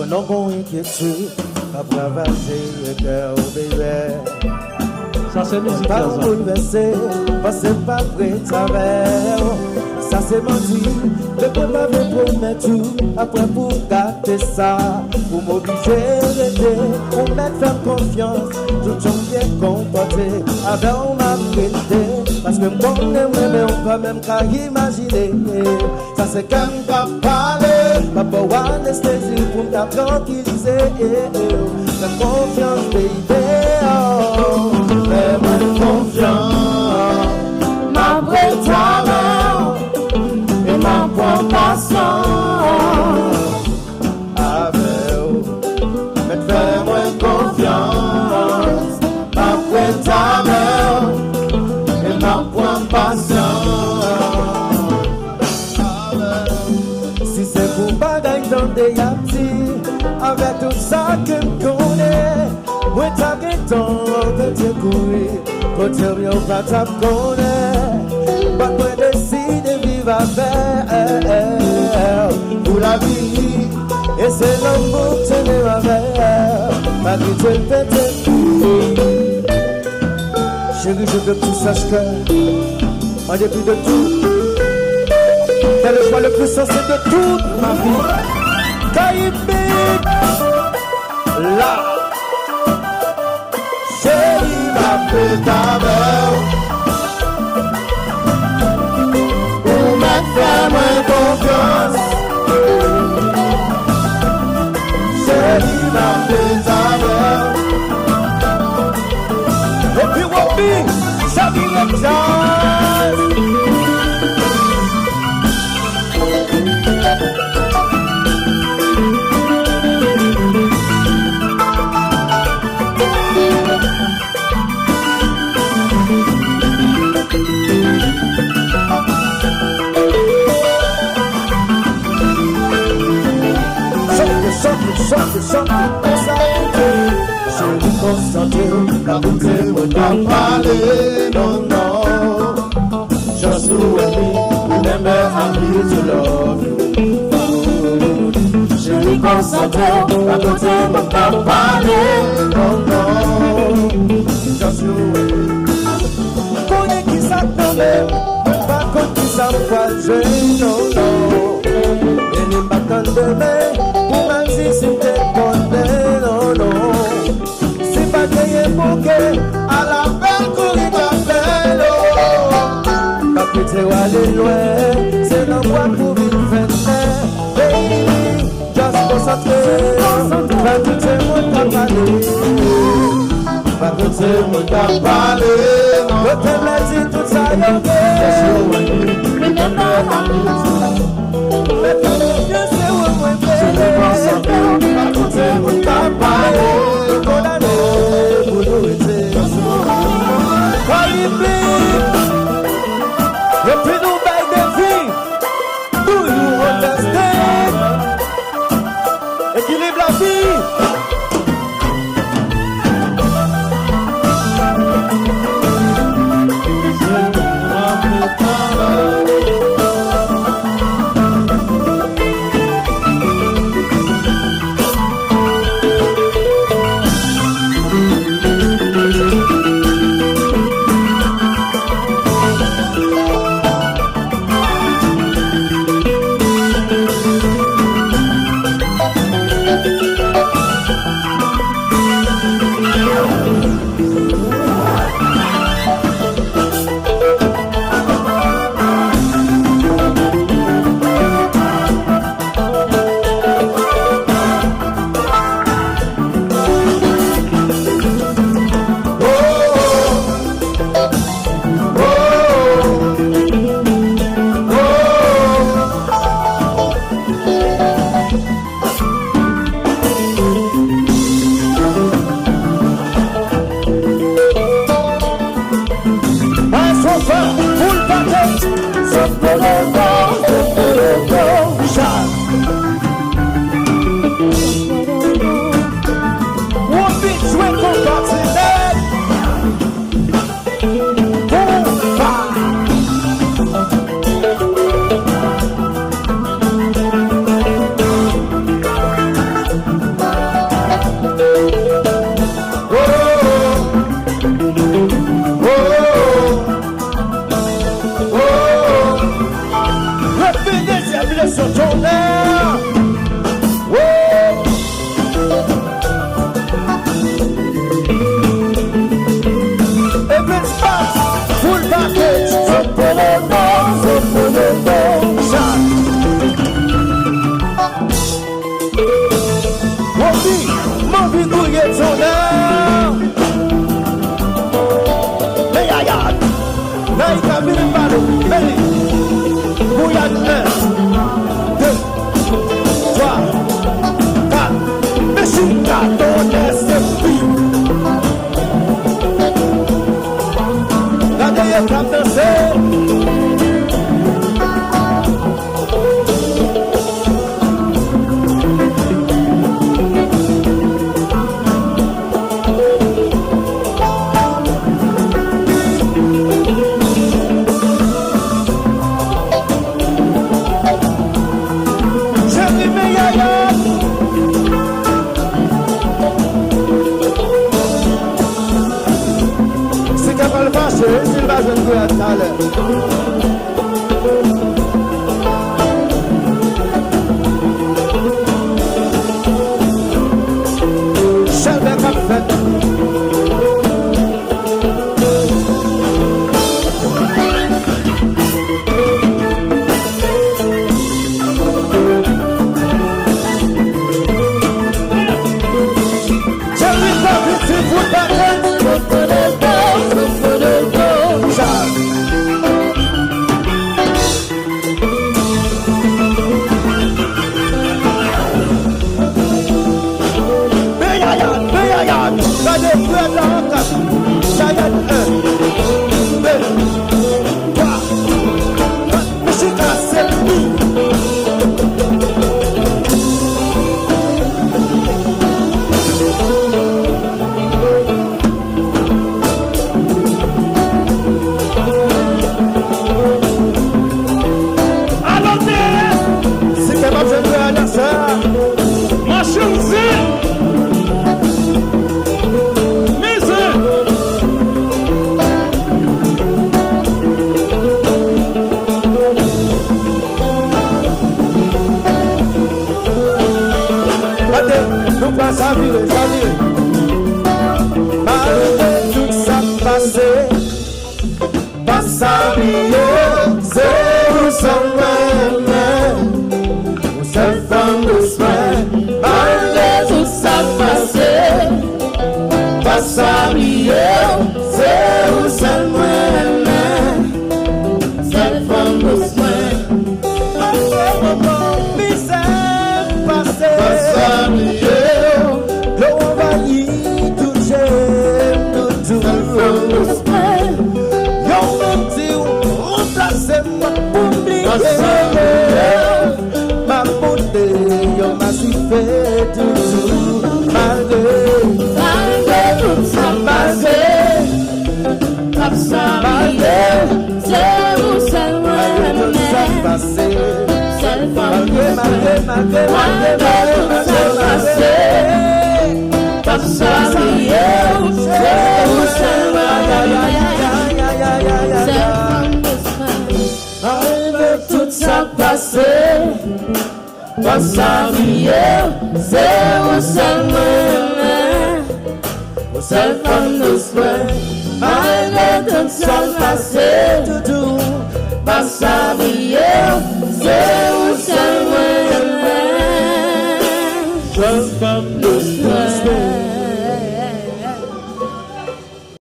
non qu'on inquiétude, après avaser le cœur au bébé. Ça c'est musique pas là. bouleversé, parce que pas prêt à faire. Ça c'est menti, le peuple m'avait promis tout. Après pour gâter ça, pour m'obliger d'aider, pour mettre faire confiance, tout le monde bien comporté. Avec on m'a prêté, parce que bon mais on peut même pas imaginer. Ça c'est quand pas parler, pas pour anesthésie, pour me tranquilliser. Fais confiance, baby. Fais-moi confiance, ma vraie talent et ma compassion. Mais fais-moi confiance, ma vraie talent et ma compassion. Si c'est pour bagaille dans des yaptis, avec tout ça que je connais, moi t'as qu'un temps de te courir, pour te dire pas t'as connais, pas moi décide de vivre avec pour la vie, et c'est l'amour que tu n'es avec, pas que tu le fais. Chérie, je veux que tu saches que, en dépit de tout, t'es le choix le plus sensé de toute ma vie. Caïbik, là, chérie, ma pétavelle, pour me faire moins confiance. Chérie, ma pétavelle, et puis Wabi, ça vit le jazz. Je me concentre, la beauté me t'a parlé, non, non. Just you and me, remember I'm here to love you. Je me concentre, la beauté me t'a parlé, non, non. Just you and me. Connais qui s'attendait, pas contre qui s'encourageait, non, non. Et les bâtons de main, pour même si c'était condamné, non, non. C'est pas gagné pour que, à la belle courir d'appel, oh. Pas que tu aller loin, c'est l'envoi pour vivre faire. Baby, just concentré, pas que tu m'as parlé. Pas que tu m'as parlé, que tu m'as dit tout ça, yo. Mais quand je sais où moi je me concentre, pas que tu m'as parlé, condamné pour nous aider. Et puis nous bail de vie, do you understand? Équilibre la vie. C'est capable de marcher, s'il va jouer à tout à l'heure. Jamais parfait. From the